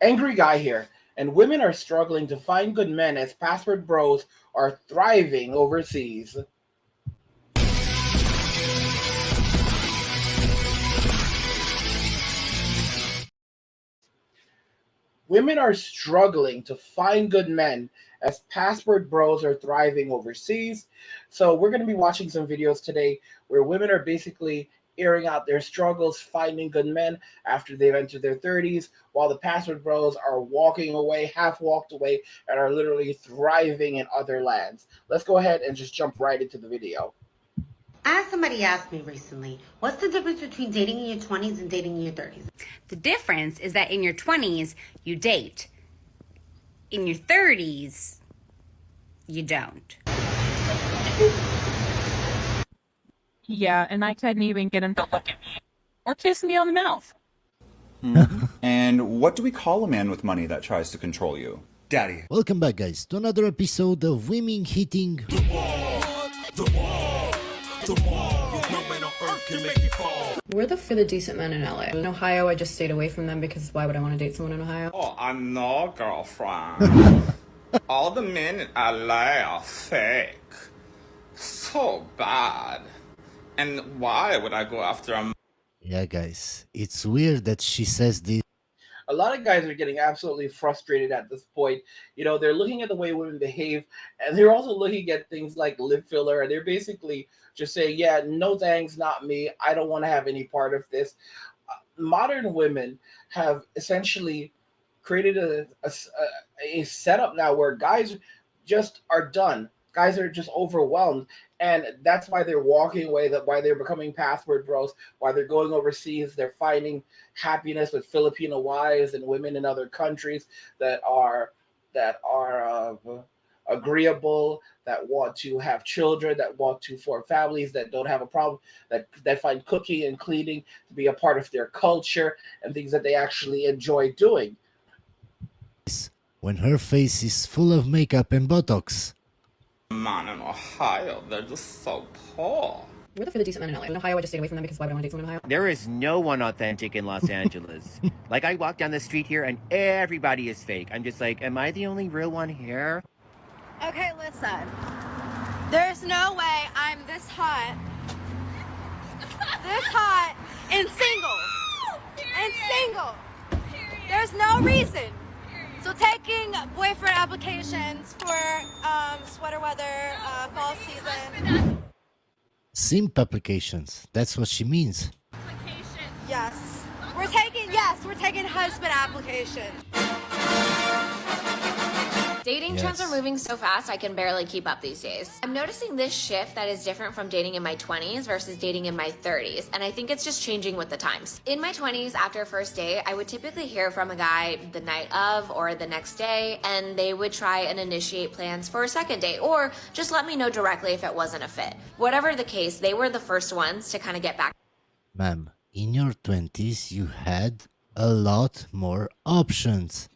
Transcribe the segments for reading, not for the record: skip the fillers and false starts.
Angry guy here. And women are struggling to find good men as password bros are thriving overseas. Women are struggling to find good men as password bros are thriving overseas. So, we're going to be watching some videos today where women are basically airing out their struggles finding good men after they've entered their 30s, while the password bros are walking away, half walked away, and are literally thriving in other lands. Let's go ahead and just jump right into the video. As somebody asked me recently, what's the difference between dating in your 20s and dating in your 30s? The difference is that in your 20s, you date. In your 30s, you don't. Yeah, and I couldn't even get him to look at me or kiss me on the mouth. And what do we call a man with money that tries to control you? Daddy. Welcome back, guys, to another episode of Women Hitting The wall. No man on earth can make you fall. We're the decent men in LA. In Ohio, I just stayed away from them because why would I want to date someone in Ohio? Oh, I know, girlfriend. All the men in LA are fake. So bad. And why would I go after a... Yeah, guys, it's weird that she says this. A lot of guys are getting absolutely frustrated at this point. You know, they're looking at the way women behave, and they're also looking at things like lip filler, and they're basically just saying, yeah, no thanks, not me. I don't want to have any part of this. Modern women have essentially created a setup now where guys just are done. Guys are just overwhelmed, and that's why they're walking away, that why they're becoming password bros, why they're going overseas. They're finding happiness with Filipino wives and women in other countries that are agreeable, that want to have children, that want to form families, that don't have a problem, that find cooking and cleaning to be a part of their culture and things that they actually enjoy doing. When her face is full of makeup and Botox. Man in Ohio, they're just so poor. We're the decent men in LA. In Ohio, I just stayed away from them because why would I want to date someone in Ohio? There is no one authentic in Los Angeles. Like, I walk down the street here and everybody is fake. I'm just like, am I the only real one here? Okay, listen. There's no way I'm this hot and single. There's no reason. So taking boyfriend applications for sweater weather, fall season. Simp applications. That's what she means. Yes. We're taking husband applications. Dating trends are moving so fast I can barely keep up these days. I'm noticing this shift that is different from dating in my 20s versus dating in my 30s, and I think it's just changing with the times. In my 20s, after a first date, I would typically hear from a guy the night of or the next day, and they would try and initiate plans for a second date, or just let me know directly if it wasn't a fit. Whatever the case, they were the first ones to kind of get back. Ma'am, in your 20s, you had a lot more options.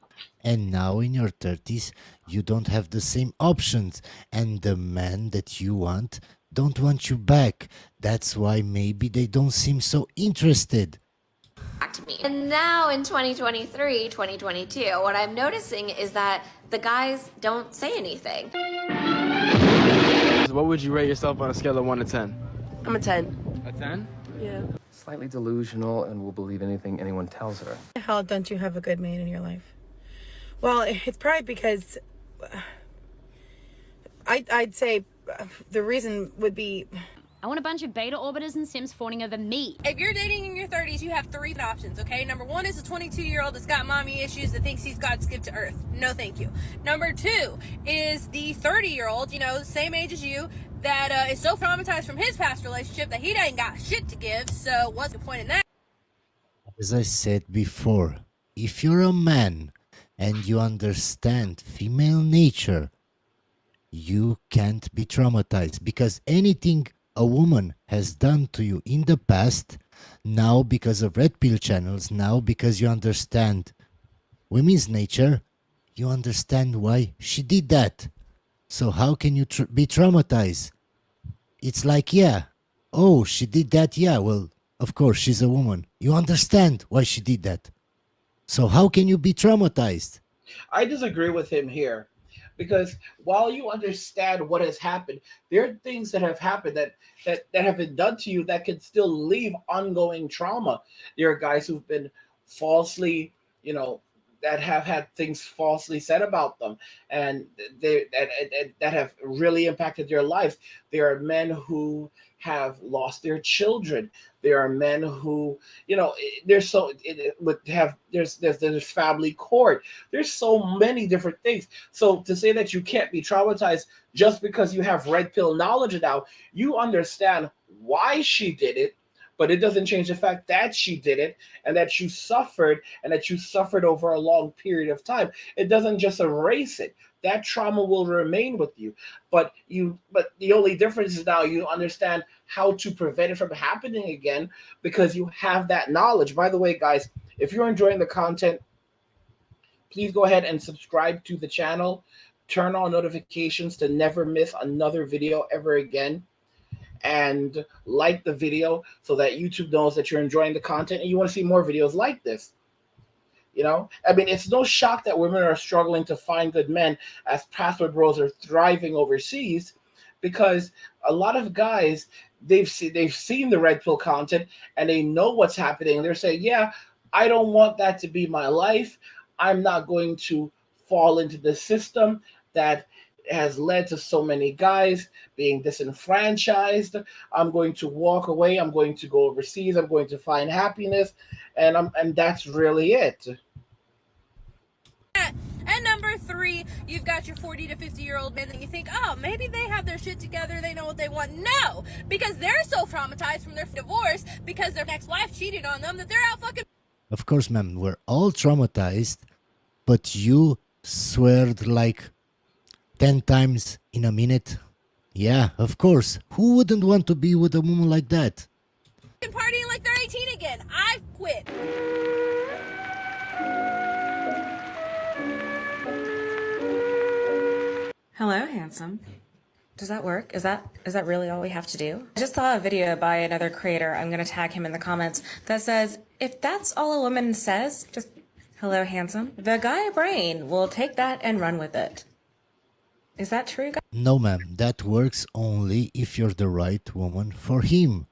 And now in your 30s, you don't have the same options. And the men that you want don't want you back. That's why maybe they don't seem so interested. Back to me. And now in 2023, 2022, what I'm noticing is that the guys don't say anything. What would you rate yourself on a scale of 1 to 10? I'm a 10. A 10? Yeah. Slightly delusional and will believe anything anyone tells her. How don't you have a good man in your life? Well, it's probably because I'd say the reason would be I want a bunch of beta orbiters and Sims fawning over me. If you're dating in your 30s, you have 3 options, okay? Number 1 is a 22-year-old that's got mommy issues that thinks he's God's gift to earth. No, thank you. Number 2 is the 30-year-old, you know, same age as you, that is so traumatized from his past relationship that he ain't got shit to give, so what's the point in that? As I said before, if you're a man and you understand female nature, you can't be traumatized, because anything a woman has done to you in the past, now because of red pill channels, now because you understand women's nature, you understand why she did that. So how can you be traumatized? It's like, yeah, oh, she did that, yeah, well, of course, she's a woman. You understand why she did that. So how can you be traumatized? I disagree with him here because while you understand what has happened, there are things that have happened that have been done to you that can still leave ongoing trauma. There are guys who've been falsely, you know, that have had things falsely said about them, and that have really impacted their lives. There are men who have lost their children. There are men who, there's so it would have there's family court. There's so many different things. So to say that you can't be traumatized just because you have red pill knowledge now, you understand why she did it, but it doesn't change the fact that she did it and that you suffered over a long period of time. It doesn't just erase it. That trauma will remain with you. But the only difference is now you understand how to prevent it from happening again because you have that knowledge. By the way, guys, if you're enjoying the content, please go ahead and subscribe to the channel. Turn on notifications to never miss another video ever again. And like the video so that YouTube knows that you're enjoying the content and you want to see more videos like this. I mean, it's no shock that women are struggling to find good men as password bros are thriving overseas, because a lot of guys, they've seen the red pill content and they know what's happening. They're saying, yeah, I don't want that to be my life. I'm not going to fall into the system that has led to so many guys being disenfranchised. I'm going to walk away. I'm going to go overseas. I'm going to find happiness, and that's really it. And number 3, you've got your 40 to 50-year-old men that you think, oh, maybe they have their shit together, they know what they want. No, because they're so traumatized from their divorce because their ex-wife cheated on them that they're out fucking. Of course, ma'am, we're all traumatized, but you sweared like 10 times in a minute. Yeah, of course. Who wouldn't want to be with a woman like that? Partying like they're 18 again. I've quit. Hello, handsome. Does that work? Is that really all we have to do? I just saw a video by another creator, I'm gonna tag him in the comments, that says, if that's all a woman says, just, hello, handsome, the guy brain will take that and run with it. Is that true, guys? No, ma'am, that works only if you're the right woman for him.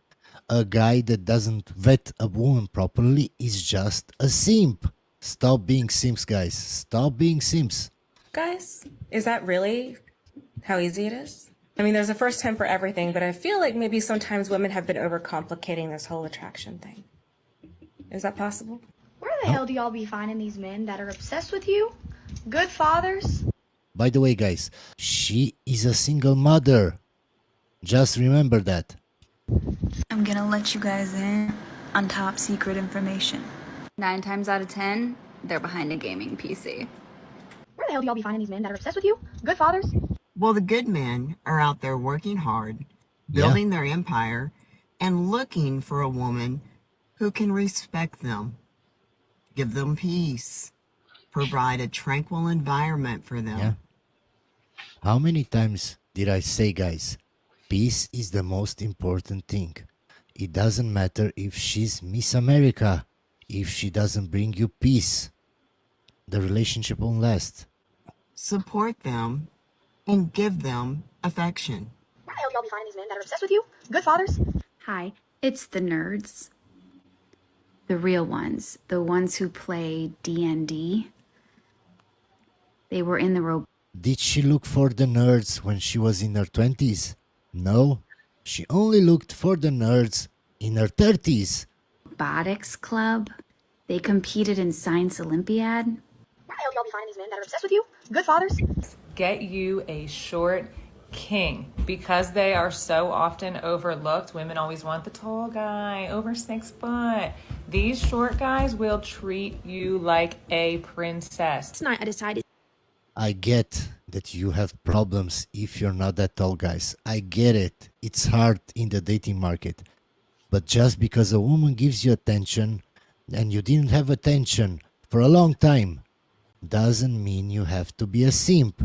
A guy that doesn't vet a woman properly is just a simp. Stop being simps, guys. Stop being simps. Guys, is that really how easy it is? I mean, there's a first time for everything, but I feel like maybe sometimes women have been overcomplicating this whole attraction thing. Is that possible? Where the hell do y'all be finding these men that are obsessed with you? Good fathers? By the way, guys, she is a single mother. Just remember that. I'm gonna let you guys in on top secret information. 9 times out of 10, they're behind a gaming PC. Where the hell do y'all be finding these men that are obsessed with you? Good fathers? Well, the good men are out there working hard, building their empire, and looking for a woman who can respect them, give them peace, provide a tranquil environment for them. Yeah. How many times did I say, guys, peace is the most important thing. It doesn't matter if she's Miss America. If she doesn't bring you peace, the relationship won't last. Support them and give them affection. Where the hell do y'all be finding these men that are obsessed with you? Good fathers? Hi, it's the nerds. The real ones. The ones who play D&D. They were in the robot. Did she look for the nerds when she was in her 20s? No, she only looked for the nerds in her 30s. Robotics club. They competed in Science Olympiad. Where the hell do y'all be finding these men that are obsessed with you? Good fathers? Get you a short king, because they are so often overlooked. Women always want the tall guy over 6 foot. These short guys will treat you like a princess. Tonight I decided. I get that you have problems if you're not that tall, guys. I get it. It's hard in the dating market. But just because a woman gives you attention and you didn't have attention for a long time doesn't mean you have to be a simp.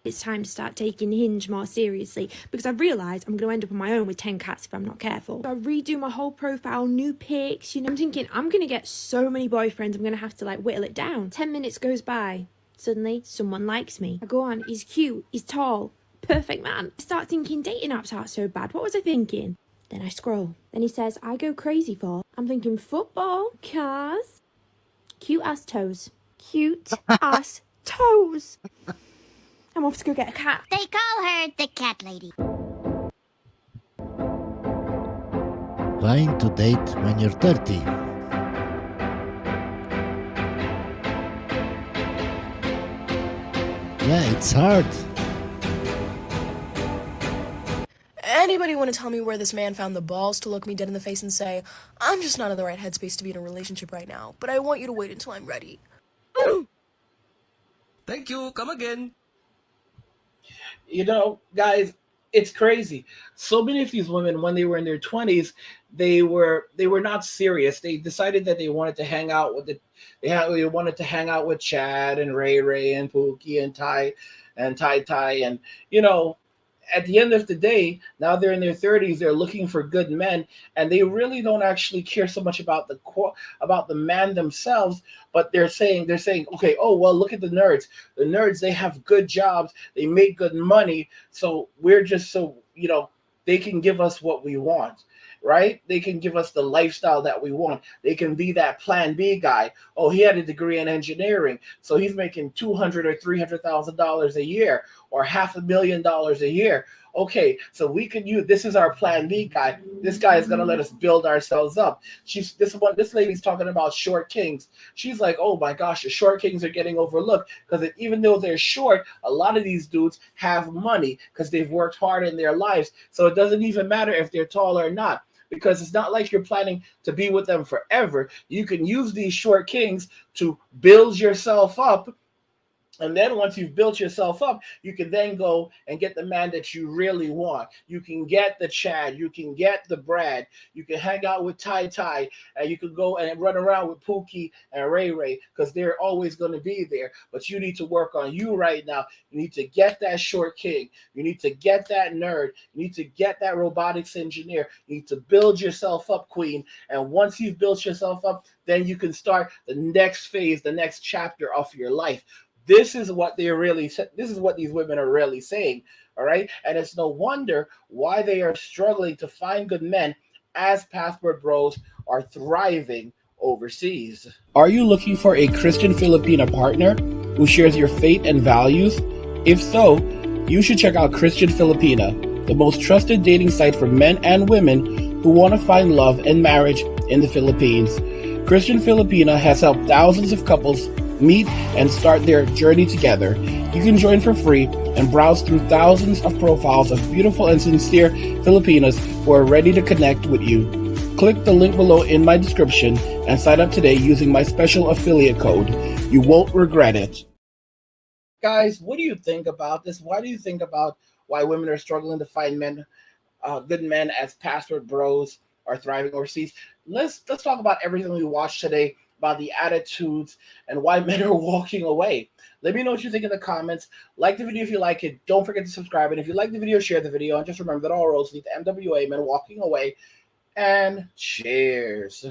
It's time to start taking Hinge more seriously because I've realised I'm going to end up on my own with 10 cats if I'm not careful. So I redo my whole profile, new pics, I'm thinking I'm going to get so many boyfriends, I'm going to have to whittle it down. 10 minutes goes by, suddenly someone likes me. I go on, he's cute, he's tall, perfect man. I start thinking dating apps aren't so bad. What was I thinking? Then I scroll. Then he says, I go crazy for. I'm thinking football, cars, cute ass toes. Cute ass toes. I'm off to go get a cat. They call her the cat lady. Trying to date when you're 30. Yeah, it's hard. Anybody want to tell me where this man found the balls to look me dead in the face and say, I'm just not in the right headspace to be in a relationship right now, but I want you to wait until I'm ready? Thank you. Come again. Guys, it's crazy. So many of these women, when they were in their 20s, they were not serious. They decided that they wanted to hang out with they wanted to hang out with Chad and Ray Ray and Pookie and Tai and at the end of the day, now they're in their 30s, they're looking for good men, and they really don't actually care so much about the man themselves, but they're saying, okay, oh well, look at the nerds. The nerds, they have good jobs, they make good money, so we're just they can give us what we want. Right? They can give us the lifestyle that we want. They can be that plan B guy. Oh, he had a degree in engineering, so he's making $200,000 or $300,000 a year, or $500,000 a year. Okay, so we can use this is our plan B guy. This guy is gonna let us build ourselves up. This lady's talking about short kings. She's like, oh my gosh, the short kings are getting overlooked because even though they're short, a lot of these dudes have money because they've worked hard in their lives. So it doesn't even matter if they're tall or not, because it's not like you're planning to be with them forever. You can use these short kings to build yourself up. And then once you've built yourself up, you can then go and get the man that you really want. You can get the Chad, you can get the Brad, you can hang out with Tai, and you can go and run around with Pookie and Ray Ray, because they're always going to be there. But you need to work on you right now. You need to get that short king. You need to get that nerd. You need to get that robotics engineer. You need to build yourself up, queen. And once you've built yourself up, then you can start the next phase, the next chapter of your life. This is what these women are really saying, all right? And it's no wonder why they are struggling to find good men, as passport bros are thriving overseas. Are you looking for a Christian Filipina partner who shares your faith and values? If so, you should check out Christian Filipina, the most trusted dating site for men and women who want to find love and marriage in the Philippines. Christian Filipina has helped thousands of couples meet and start their journey together. You can join for free and browse through thousands of profiles of beautiful and sincere Filipinas who are ready to connect with you. Click the link below in my description and sign up today using my special affiliate code. You won't regret it. Guys, what do you think about this? Why do you think about why women are struggling to find men, good men, as passport bros are thriving overseas? Let's talk about everything we watched today, about the attitudes and why men are walking away. Let me know what you think in the comments. Like the video if you like it. Don't forget to subscribe. And if you like the video, share the video. And just remember that all roads lead to MWA, men walking away. And cheers.